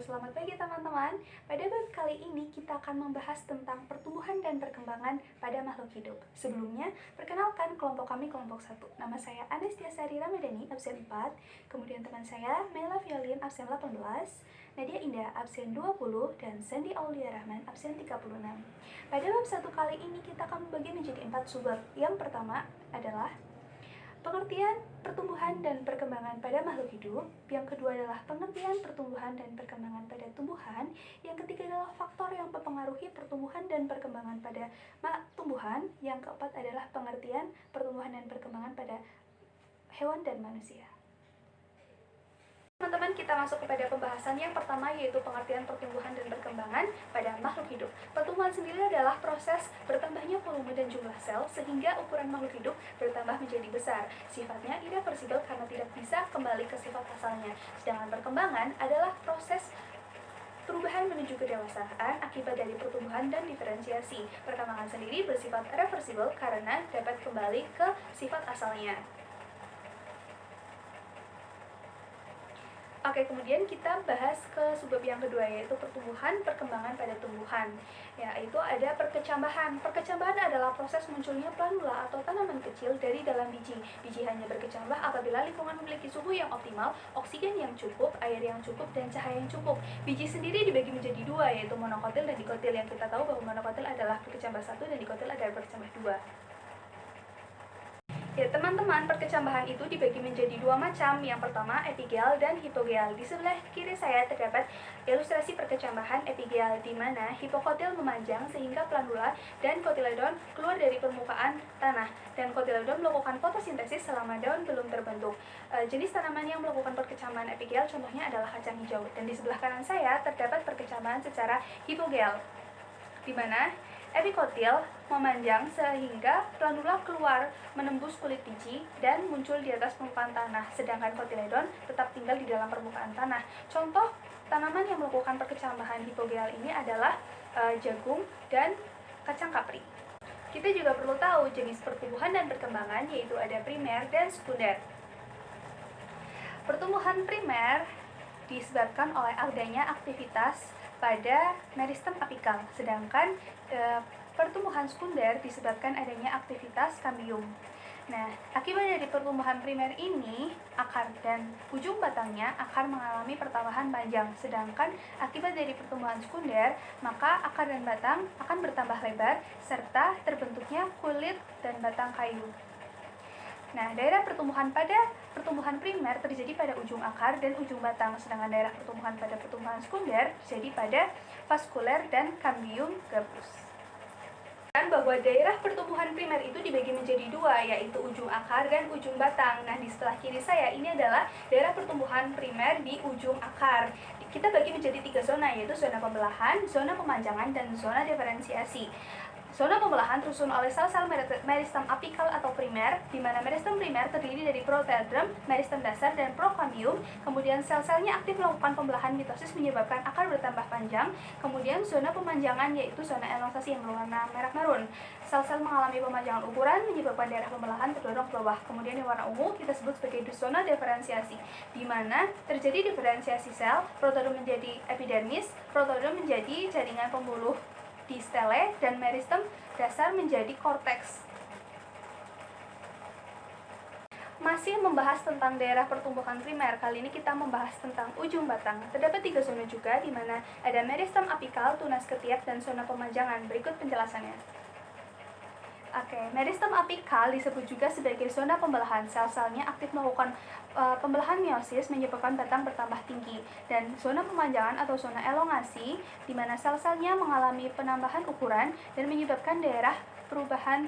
selamat pagi teman-teman. Pada bab kali ini kita akan membahas tentang pertumbuhan dan perkembangan pada makhluk hidup. Sebelumnya, perkenalkan kelompok kami kelompok 1. Nama saya Anastiasari Ramadhani, absen 4. Kemudian teman saya Mela Violin, absen 18. Nadia Indah, absen 20. Dan Sandi Aulia Rahman, absen 36. Pada bab 1 kali ini kita akan membagi menjadi 4 subbab. Yang pertama adalah pengertian pertumbuhan dan perkembangan pada makhluk hidup. Yang kedua adalah pengertian pertumbuhan dan perkembangan pada tumbuhan. Yang ketiga adalah faktor yang mempengaruhi pertumbuhan dan perkembangan pada tumbuhan. Yang keempat adalah pengertian pertumbuhan dan perkembangan pada hewan dan manusia. Teman-teman, kita masuk kepada pembahasan yang pertama, yaitu pengertian pertumbuhan dan perkembangan pada makhluk hidup. Pertumbuhan sendiri adalah proses bertambahnya volume dan jumlah sel sehingga ukuran makhluk hidup bertambah menjadi besar. Sifatnya irreversibel karena tidak bisa kembali ke sifat asalnya. Sedangkan perkembangan adalah proses perubahan menuju kedewasaan akibat dari pertumbuhan dan diferensiasi. Perkembangan sendiri bersifat reversibel karena dapat kembali ke sifat asalnya. Oke, kemudian kita bahas ke subbab yang kedua, yaitu pertumbuhan perkembangan pada tumbuhan. Yaitu ada perkecambahan. Perkecambahan adalah proses munculnya planula atau tanaman kecil dari dalam biji. Biji hanya berkecambah apabila lingkungan memiliki suhu yang optimal, oksigen yang cukup, air yang cukup, dan cahaya yang cukup. Biji sendiri dibagi menjadi dua, yaitu monokotil dan dikotil. Yang kita tahu bahwa monokotil adalah berkecambah 1 dan dikotil adalah berkecambah 2. Ya teman-teman, perkecambahan itu dibagi menjadi dua macam. Yang pertama epigel dan hipogeal. Di sebelah kiri saya terdapat ilustrasi perkecambahan epigel, di mana hipokotil memanjang sehingga planula dan kotiledon keluar dari permukaan tanah, dan kotiledon melakukan fotosintesis selama daun belum terbentuk. Jenis tanaman yang melakukan perkecambahan epigel contohnya adalah kacang hijau. Dan di sebelah kanan saya terdapat perkecambahan secara hipogel, di mana epikotil memanjang sehingga planula keluar menembus kulit biji dan muncul di atas permukaan tanah, sedangkan kotiledon tetap tinggal di dalam permukaan tanah. Contoh tanaman yang melakukan perkecambahan hipogeal ini adalah jagung dan kacang kapri. Kita juga perlu tahu jenis pertumbuhan dan perkembangan, yaitu ada primer dan sekunder. Pertumbuhan primer disebabkan oleh adanya aktivitas pada meristem apikal, sedangkan pertumbuhan sekunder disebabkan adanya aktivitas kambium. Nah, akibat dari pertumbuhan primer ini, akar dan ujung batangnya akan mengalami pertambahan panjang, sedangkan akibat dari pertumbuhan sekunder, maka akar dan batang akan bertambah lebar serta terbentuknya kulit dan batang kayu. Nah, daerah pertumbuhan pada pertumbuhan primer terjadi pada ujung akar dan ujung batang, sedangkan daerah pertumbuhan pada pertumbuhan sekunder terjadi pada vaskuler dan cambium gabus. Dan bahwa daerah pertumbuhan primer itu dibagi menjadi dua, yaitu ujung akar dan ujung batang. Nah, di sebelah kiri saya ini adalah daerah pertumbuhan primer di ujung akar. Kita bagi menjadi 3 zona, yaitu zona pembelahan, zona pemanjangan, dan zona diferensiasi. Zona pembelahan tersusun oleh sel-sel meristem apikal atau primer, di mana meristem primer terdiri dari protedrem, meristem dasar, dan prokambium. Kemudian sel-selnya aktif melakukan pembelahan mitosis menyebabkan akar bertambah panjang. Kemudian zona pemanjangan yaitu zona elongasi yang berwarna merah marun. Sel-sel mengalami pemanjangan ukuran menyebabkan daerah pembelahan terdorong ke bawah. Kemudian yang warna ungu kita sebut sebagai zona diferensiasi, di mana terjadi diferensiasi sel, protodrem menjadi epidermis, protodrem menjadi jaringan pembuluh di stele, dan meristem dasar menjadi korteks. Masih membahas tentang daerah pertumbuhan primer, kali ini kita membahas tentang ujung batang. Terdapat 3 zona juga, di mana ada meristem apikal, tunas ketiak, dan zona pemanjangan. Berikut penjelasannya. Oke, meristem apikal disebut juga sebagai zona pembelahan. Sel-selnya aktif melakukan pembelahan meiosis menyebabkan batang bertambah tinggi, dan zona pemanjangan atau zona elongasi di mana sel-selnya mengalami penambahan ukuran dan menyebabkan daerah perubahan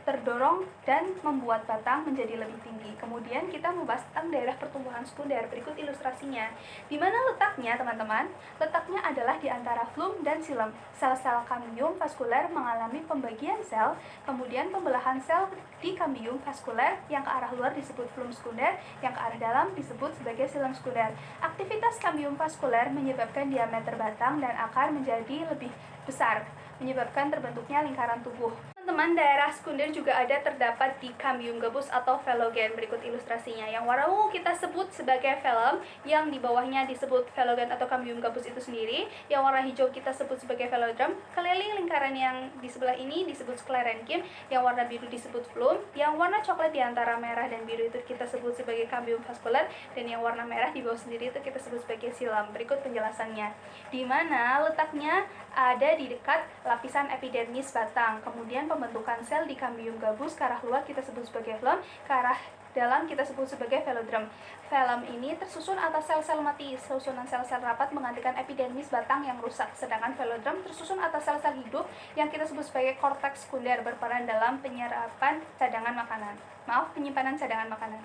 terdorong dan membuat batang menjadi lebih tinggi. Kemudian kita membahas tentang daerah pertumbuhan sekunder. Berikut ilustrasinya. Di mana letaknya, teman-teman? Letaknya adalah di antara flum dan xilem. Sel-sel kambium vaskuler mengalami pembagian sel, kemudian pembelahan sel di kambium vaskuler yang ke arah luar disebut flum sekunder, yang ke arah dalam disebut sebagai xilem sekunder. Aktivitas kambium vaskuler menyebabkan diameter batang dan akar menjadi lebih besar, menyebabkan terbentuknya lingkaran tubuh. Teman-teman, daerah sekunder juga ada terdapat di cambium gabus atau velogen. Berikut ilustrasinya. Yang warna ungu kita sebut sebagai velum, yang di bawahnya disebut velogen atau cambium gabus itu sendiri. Yang warna hijau kita sebut sebagai velodrome. Keliling lingkaran yang di sebelah ini disebut sclerenchyme. Yang warna biru disebut phloem. Yang warna coklat di antara merah dan biru itu kita sebut sebagai cambium vascular. Dan yang warna merah di bawah sendiri itu kita sebut sebagai xilum. Berikut penjelasannya. Di mana letaknya ada di dekat lapisan epidermis batang. Kemudian pembentukan sel di cambium gabus ke arah luar kita sebut sebagai phloem, ke arah dalam kita sebut sebagai velodrome. Velum ini tersusun atas sel-sel mati. Susunan sel-sel rapat menggantikan epidermis batang yang rusak, sedangkan velodrome tersusun atas sel-sel hidup yang kita sebut sebagai korteks sekunder, berperan dalam penyimpanan cadangan makanan.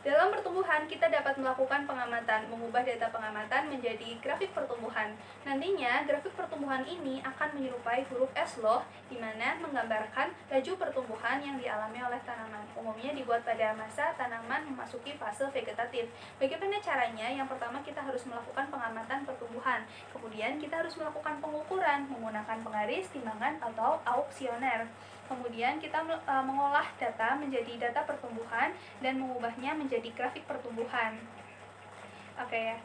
Dalam pertumbuhan, kita dapat melakukan pengamatan, mengubah data pengamatan menjadi grafik pertumbuhan. Nantinya, grafik pertumbuhan ini akan menyerupai huruf S loh, di mana menggambarkan laju pertumbuhan yang dialami oleh tanaman. Umumnya dibuat pada masa tanaman memasuki fase vegetatif. Bagaimana caranya? Yang pertama, kita harus melakukan pengamatan pertumbuhan. Kemudian, kita harus melakukan pengukuran menggunakan penggaris, timbangan, atau auksioner. Kemudian kita mengolah data menjadi data pertumbuhan dan mengubahnya menjadi grafik pertumbuhan. Oke,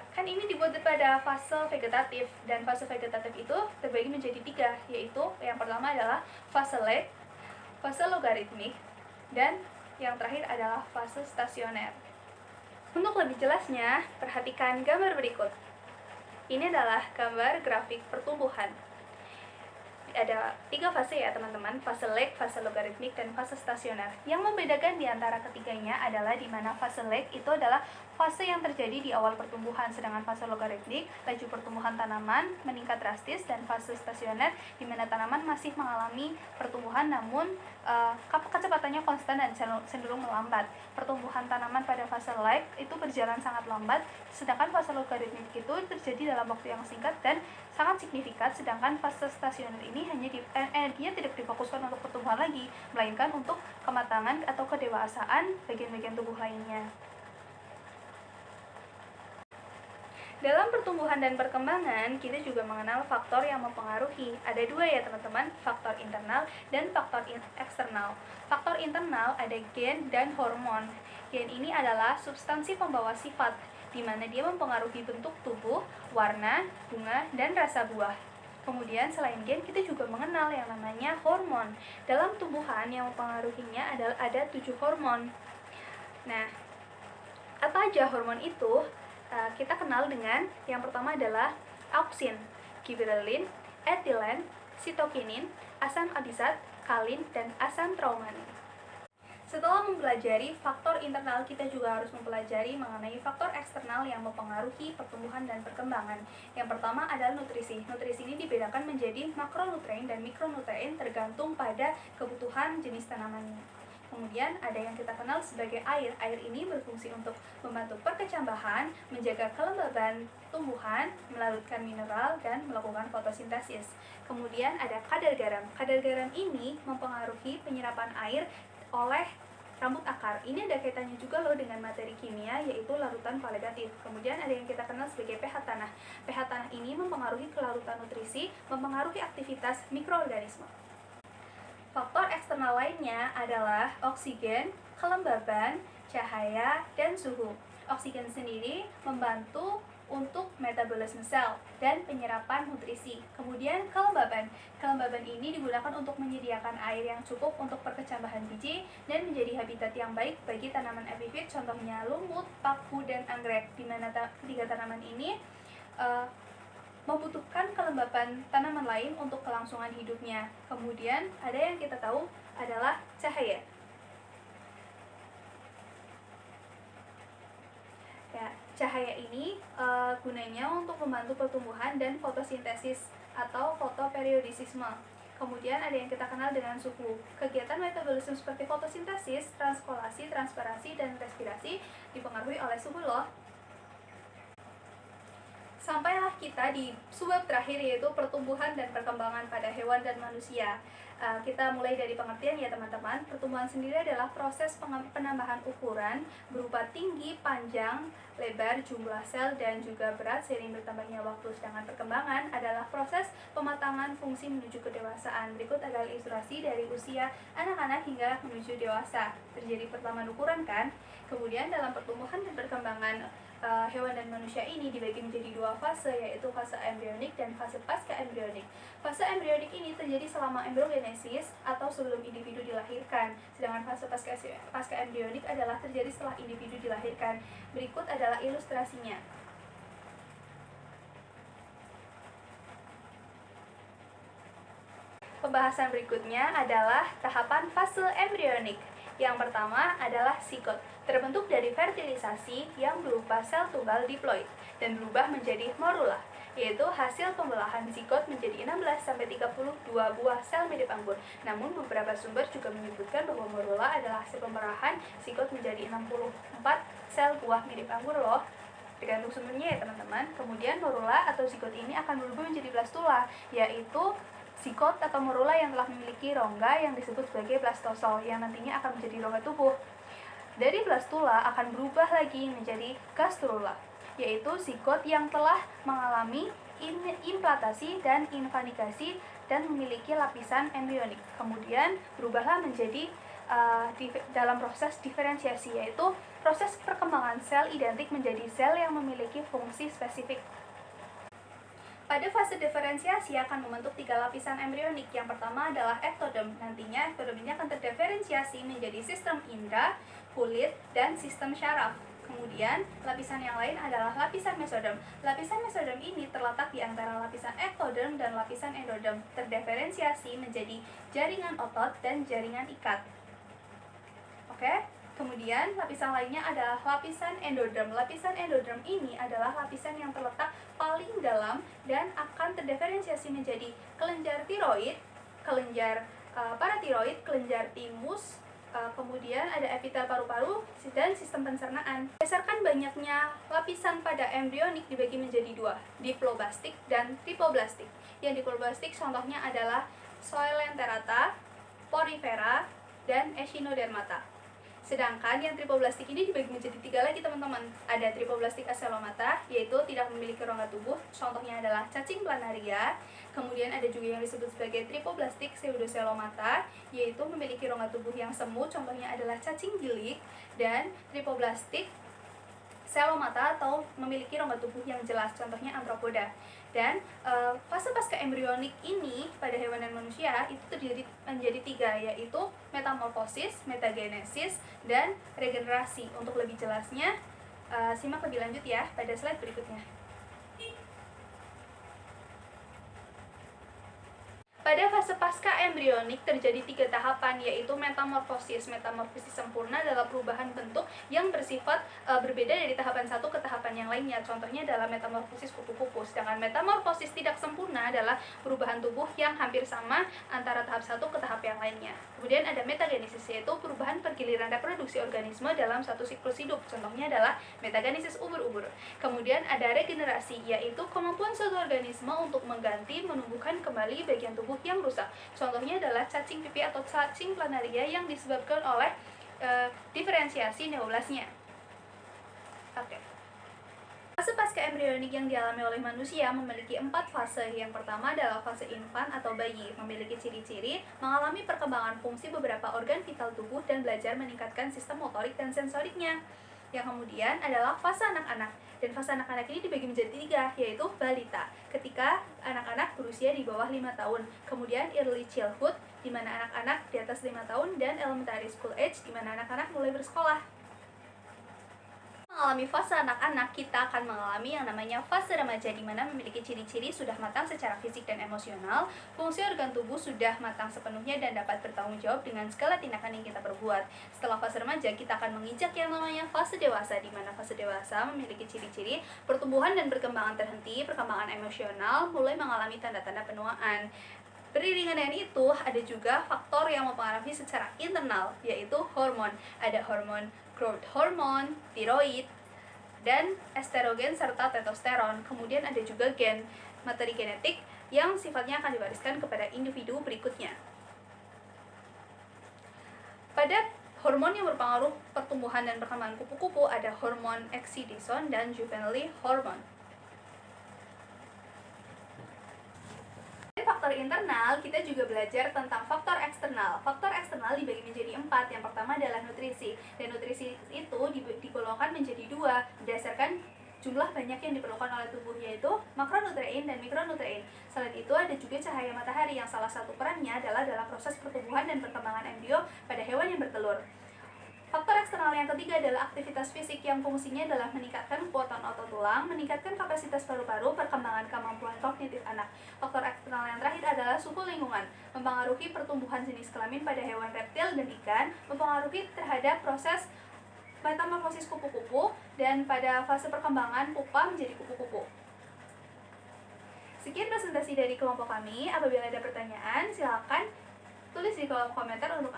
kan ini dibuat pada fase vegetatif, dan fase vegetatif itu terbagi menjadi 3, yaitu yang pertama adalah fase lag, fase logaritmik, dan yang terakhir adalah fase stasioner. Untuk lebih jelasnya, perhatikan gambar berikut. Ini adalah gambar grafik pertumbuhan. Ada 3 fase ya teman-teman, fase lag, fase logaritmik, dan fase stasioner. Yang membedakan di antara ketiganya adalah di mana fase lag itu adalah fase yang terjadi di awal pertumbuhan, sedangkan fase logaritmik, laju pertumbuhan tanaman meningkat drastis, dan fase stasioner di mana tanaman masih mengalami pertumbuhan namun kecepatannya konstan dan cenderung melambat. Pertumbuhan tanaman pada fase lag itu berjalan sangat lambat, sedangkan fase logaritmik itu terjadi dalam waktu yang singkat dan sangat signifikan, sedangkan fase stasioner ini hanya energinya tidak difokuskan untuk pertumbuhan lagi, melainkan untuk kematangan atau kedewasaan bagian-bagian tubuh lainnya. Dalam pertumbuhan dan perkembangan, kita juga mengenal faktor yang mempengaruhi. Ada 2 ya teman-teman, faktor internal dan faktor eksternal. Faktor internal ada gen dan hormon. Gen ini adalah substansi pembawa sifat, di mana dia mempengaruhi bentuk tubuh, warna, bunga, dan rasa buah. Kemudian selain gen, kita juga mengenal yang namanya hormon. Dalam tumbuhan yang mempengaruhinya ada 7 hormon. Nah, apa aja hormon itu? Kita kenal dengan yang pertama adalah auksin, gibberellin, etilen, sitokinin, asam abisat, kalin, dan asam traumanin. Setelah mempelajari faktor internal, kita juga harus mempelajari mengenai faktor eksternal yang mempengaruhi pertumbuhan dan perkembangan. Yang pertama adalah nutrisi. Nutrisi ini dibedakan menjadi makronutrien dan mikronutrien tergantung pada kebutuhan jenis tanamannya. Kemudian ada yang kita kenal sebagai air. Air ini berfungsi untuk membantu perkecambahan, menjaga kelembaban tumbuhan, melarutkan mineral, dan melakukan fotosintesis. Kemudian ada kadar garam. Kadar garam ini mempengaruhi penyerapan air oleh rambut akar. Ini ada kaitannya juga loh dengan materi kimia, yaitu larutan validatif. Kemudian ada yang kita kenal sebagai pH tanah. pH tanah ini mempengaruhi kelarutan nutrisi, mempengaruhi aktivitas mikroorganisme. Faktor eksternal lainnya adalah oksigen, kelembaban, cahaya, dan suhu. Oksigen sendiri membantu untuk metabolisme sel dan penyerapan nutrisi. Kemudian kelembaban. Kelembaban ini digunakan untuk menyediakan air yang cukup untuk perkecambahan biji dan menjadi habitat yang baik bagi tanaman epifit, contohnya lumut, paku, dan anggrek, di mana ketiga tanaman ini membutuhkan kelembapan tanaman lain untuk kelangsungan hidupnya. Kemudian ada yang kita tahu adalah cahaya. Ya, cahaya ini gunanya untuk membantu pertumbuhan dan fotosintesis atau fotoperiodisisme. Kemudian ada yang kita kenal dengan suhu. Kegiatan metabolisme seperti fotosintesis, transkolasi, transpirasi, dan respirasi dipengaruhi oleh suhu loh. Sampailah kita di subbab terakhir, yaitu pertumbuhan dan perkembangan pada hewan dan manusia. Kita mulai dari pengertian ya teman-teman. Pertumbuhan sendiri adalah proses penambahan ukuran berupa tinggi, panjang, lebar, jumlah sel, dan juga berat seiring bertambahnya waktu. Sedangkan perkembangan adalah proses pematangan fungsi menuju kedewasaan. Berikut adalah ilustrasi dari usia anak-anak hingga menuju dewasa. Terjadi perlaman ukuran kan? Kemudian dalam pertumbuhan dan perkembangan hewan dan manusia ini dibagi menjadi dua fase, yaitu fase embrionik dan fase pasca embrionik. Fase embrionik ini terjadi selama embryogenesis atau sebelum individu dilahirkan, sedangkan fase pasca embrionik adalah terjadi setelah individu dilahirkan. Berikut adalah ilustrasinya. Pembahasan berikutnya adalah tahapan fase embrionik. Yang pertama adalah sigot, terbentuk dari fertilisasi yang berupa sel tunggal diploid dan berubah menjadi morula, yaitu hasil pembelahan zigot menjadi 16-32 buah sel mirip anggur. Namun beberapa sumber juga menyebutkan bahwa morula adalah hasil pembelahan zigot menjadi 64 sel buah mirip anggur loh. Tergantung sumbernya ya teman-teman. Kemudian morula atau zigot ini akan berubah menjadi blastula, yaitu zigot atau morula yang telah memiliki rongga yang disebut sebagai blastosol yang nantinya akan menjadi rongga tubuh. Dari blastula akan berubah lagi menjadi gastrula, yaitu zigot yang telah mengalami implantasi dan invaligasi dan memiliki lapisan embrionik. Kemudian berubahlah menjadi dalam proses diferensiasi, yaitu proses perkembangan sel identik menjadi sel yang memiliki fungsi spesifik. Pada fase diferensiasi akan membentuk 3 lapisan embrionik. Yang pertama adalah ektodem. Nantinya ektodem ini akan terdiferensiasi menjadi sistem indera, kulit, dan sistem syaraf. Kemudian lapisan yang lain adalah lapisan mesodem. Lapisan mesodem ini terletak di antara lapisan ektodem dan lapisan endodem, terdiferensiasi menjadi jaringan otot dan jaringan ikat. Oke? Kemudian lapisan lainnya adalah lapisan endodem. Lapisan endodem ini adalah lapisan yang terletak paling dalam dan akan terdiferensiasi menjadi kelenjar tiroid, kelenjar paratiroid, kelenjar timus, kemudian ada epitel paru-paru dan sistem pencernaan. Berdasarkan banyaknya lapisan pada embrionik dibagi menjadi 2, diploblastik dan tripoblastik. Yang diploblastik contohnya adalah Coelenterata, Porifera, dan Echinodermata. Sedangkan yang tripoblastik ini dibagi menjadi 3 lagi teman-teman. Ada tripoblastik acelomata, yaitu tidak memiliki rongga tubuh, contohnya adalah cacing planaria. Kemudian ada juga yang disebut sebagai tripoblastik pseudocelomata, yaitu memiliki rongga tubuh yang semu, contohnya adalah cacing gilik. Dan tripoblastik celomata atau memiliki rongga tubuh yang jelas, contohnya arthropoda. Dan fase pasca embrionik ini pada hewan dan manusia itu terjadi menjadi 3, yaitu metamorfosis, metagenesis, dan regenerasi. Untuk lebih jelasnya, simak lebih lanjut ya pada slide berikutnya. Pada fase pasca embrionik terjadi 3 tahapan, yaitu metamorfosis. Metamorfosis sempurna adalah perubahan bentuk yang bersifat berbeda dari tahapan 1 ke tahapan yang lainnya. Contohnya adalah metamorfosis kupu-kupu. Sedangkan metamorfosis tidak sempurna adalah perubahan tubuh yang hampir sama antara tahap 1 ke tahap yang lainnya. Kemudian ada metagenesis, yaitu perubahan pergiliran reproduksi organisme dalam satu siklus hidup. Contohnya adalah metagenesis ubur-ubur. Kemudian ada regenerasi, yaitu kemampuan suatu organisme untuk mengganti, menumbuhkan kembali bagian tubuh yang rusak. Contohnya adalah cacing pipi atau cacing planaria yang disebabkan oleh diferensiasi neoplasnya. Oke. Fase pasca embrionik yang dialami oleh manusia memiliki 4 fase. Yang pertama adalah fase infan atau bayi, memiliki ciri-ciri mengalami perkembangan fungsi beberapa organ vital tubuh dan belajar meningkatkan sistem motorik dan sensoriknya. Yang kemudian adalah fase anak-anak, dan fase anak-anak ini dibagi menjadi 3, yaitu balita, ketika anak-anak berusia di bawah 5 tahun. Kemudian early childhood, di mana anak-anak di atas 5 tahun, dan elementary school age, di mana anak-anak mulai bersekolah. Mengalami fase anak-anak, kita akan mengalami yang namanya fase remaja, di mana memiliki ciri-ciri sudah matang secara fisik dan emosional, fungsi organ tubuh sudah matang sepenuhnya dan dapat bertanggung jawab dengan segala tindakan yang kita perbuat. Setelah fase remaja, kita akan menginjak yang namanya fase dewasa, di mana fase dewasa memiliki ciri-ciri pertumbuhan dan perkembangan terhenti, perkembangan emosional, mulai mengalami tanda-tanda penuaan. Beriringan dengan itu, ada juga faktor yang mempengaruhi secara internal, yaitu hormon. Ada hormon growth hormone, tiroid, dan estrogen serta testosteron. Kemudian ada juga gen, materi genetik yang sifatnya akan diwariskan kepada individu berikutnya. Pada hormon yang berpengaruh pertumbuhan dan perkembangan kupu-kupu ada hormon excitation dan juvenile hormone. faktor internal, kita juga belajar tentang faktor eksternal. Faktor eksternal dibagi menjadi 4. Yang pertama adalah nutrisi. Dan nutrisi itu digolongkan menjadi 2 berdasarkan jumlah banyak yang diperlukan oleh tubuh, yaitu makronutrien dan mikronutrien. Selain itu ada juga cahaya matahari yang salah satu perannya adalah dalam proses pertumbuhan dan perkembangan embrio pada hewan yang bertelur. Faktor eksternal yang ketiga adalah aktivitas fisik yang fungsinya adalah meningkatkan kekuatan otot tulang, meningkatkan kapasitas paru-paru, perkembangan kemampuan kognitif anak. Faktor eksternal yang terakhir adalah suhu lingkungan, mempengaruhi pertumbuhan jenis kelamin pada hewan reptil dan ikan, mempengaruhi terhadap proses metamorfosis kupu-kupu, dan pada fase perkembangan pupa menjadi kupu-kupu. Sekian presentasi dari kelompok kami. Apabila ada pertanyaan, silakan tulis di kolom komentar untuk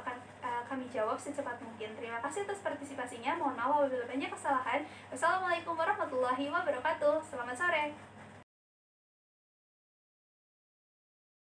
kami jawab secepat mungkin. Terima kasih atas partisipasinya. Mohon maaf apabila banyak kesalahan. Wassalamualaikum warahmatullahi wabarakatuh. Selamat sore.